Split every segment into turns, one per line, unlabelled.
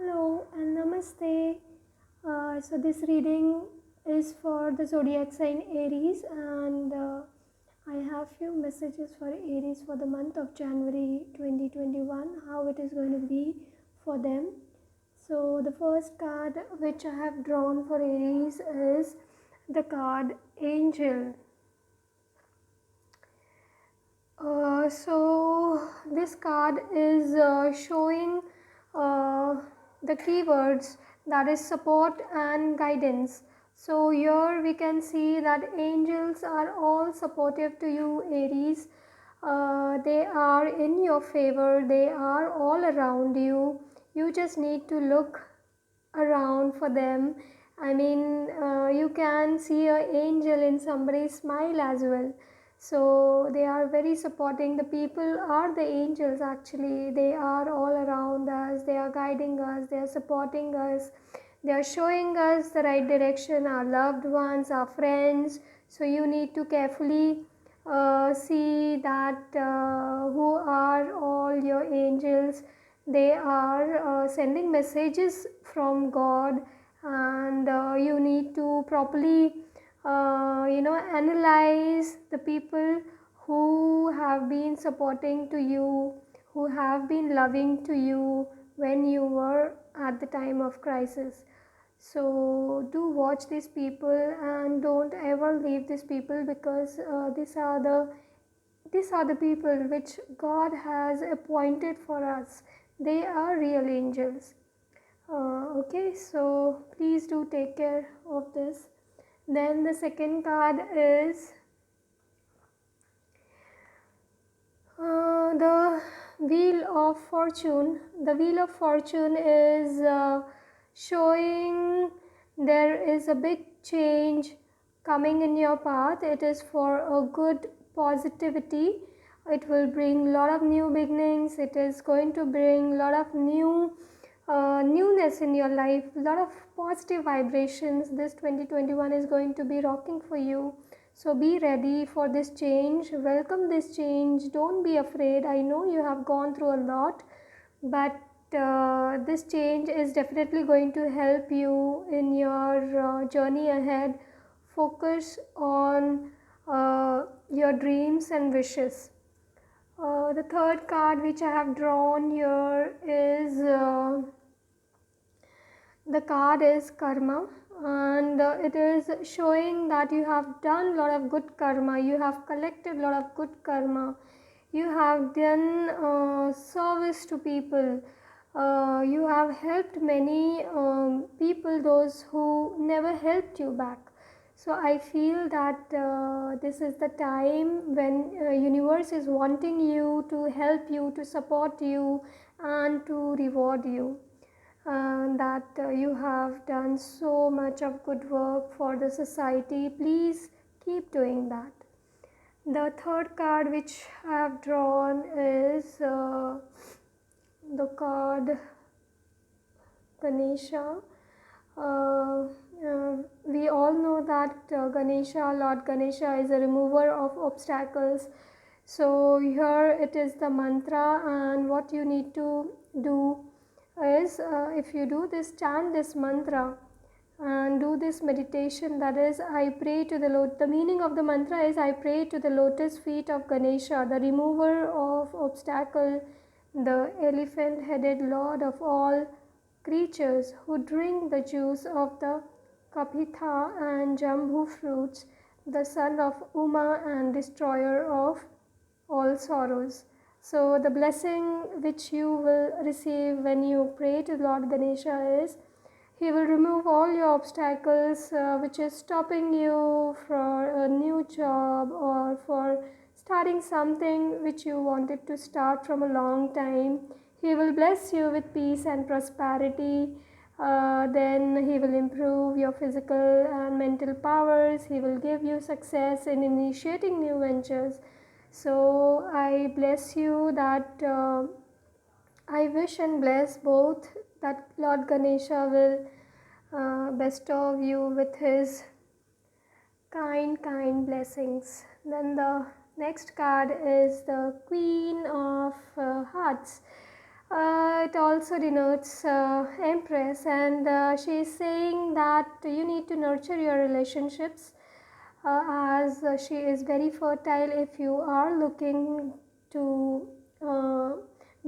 Hello and Namaste. So this reading is for the zodiac sign Aries, and I have few messages for Aries for the month of January 2021, how it is going to be for them. So the first card which I have drawn for Aries is the card Angel. So this card is showing the keywords, that is support and guidance. So here we can see that angels are all supportive to you, Aries. They are in your favor, they are all around you. You just need to look around for them. I mean, you can see an angel in somebody's smile as well. So they are very supporting. The people are the angels actually. They are all around us. They are guiding us. They are supporting us. They are showing us the right direction, our loved ones, our friends. So you need to carefully see that who are all your angels. They are sending messages from God, and you need to properly analyze the people who have been supporting to you, who have been loving to you when you were at the time of crisis. So do watch these people and don't ever leave these people, because these are the people which God has appointed for us. They are real angels. Okay, so please do take care of this. Then the second card is the Wheel of Fortune. The Wheel of Fortune is showing there is a big change coming in your path. It is for a good positivity. It will bring a lot of new beginnings. It is going to bring a lot of newness in your life, a lot of positive vibrations. This 2021 is going to be rocking for you. So be ready for this change. Welcome this change. Don't be afraid. I know you have gone through a lot, but this change is definitely going to help you in your journey ahead. Focus on your dreams and wishes. The third card which I have drawn here is the card is Karma, and it is showing that you have done a lot of good karma. You have collected a lot of good karma. You have done service to people. You have helped many people, those who never helped you back. So I feel that this is the time when universe is wanting you, to help you, to support you, and to reward you. That you have done so much of good work for the society. Please keep doing that. The third card which I have drawn is the card Ganesha. We all know that Lord Ganesha is a remover of obstacles. So here it is the mantra, and what you need to do is, if you do this, chant this mantra and do this meditation, that is, I pray to the meaning of the mantra is, I pray to the lotus feet of Ganesha, the remover of obstacle, the elephant headed lord of all creatures who drink the juice of the kapitha and jambu fruits, the son of Uma and destroyer of all sorrows. So the blessing which you will receive when you pray to Lord Ganesha is, he will remove all your obstacles which is stopping you for a new job, or for starting something which you wanted to start from a long time. He will bless you with peace and prosperity. Then he will improve your physical and mental powers. He will give you success in initiating new ventures. So I bless you that I wish and bless both, that Lord Ganesha will bestow you with his kind blessings. Then the next card is the Queen of Hearts. It also denotes Empress, and she is saying that you need to nurture your relationships as she is very fertile if you are looking to uh,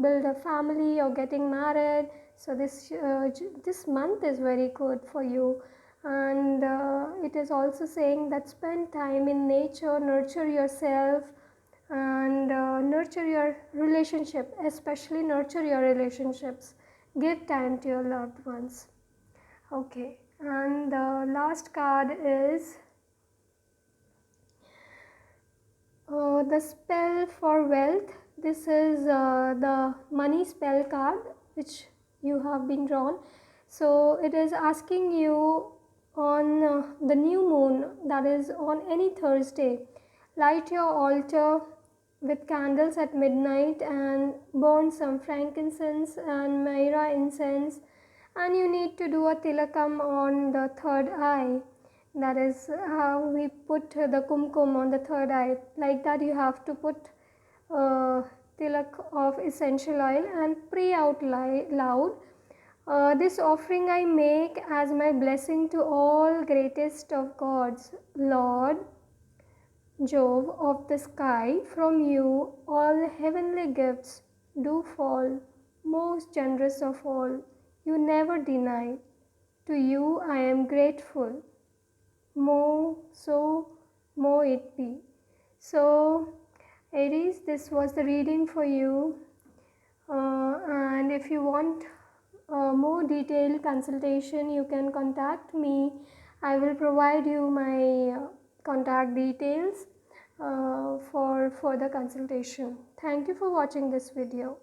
build a family or getting married. So this month is very good for you, and it is also saying that spend time in nature, nurture yourself, and nurture your relationship, especially nurture your relationships. Give time to your loved ones. Okay, and the last card is the spell for wealth. This is the money spell card which you have been drawn. So it is asking you on the new moon, that is on any Thursday, light your altar with candles at midnight and burn some frankincense and myrrh incense, and you need to do a tilakam on the third eye. That is how we put the kumkum on the third eye. Like that you have to put tilak of essential oil and pray out loud. This offering I make as my blessing to all greatest of gods, Lord Jove of the sky, from you all heavenly gifts do fall, most generous of all, you never deny. To you I am grateful. More it be. So, Aries, this was the reading for you. And if you want more detailed consultation, you can contact me. I will provide you my contact details for further consultation. Thank you for watching this video.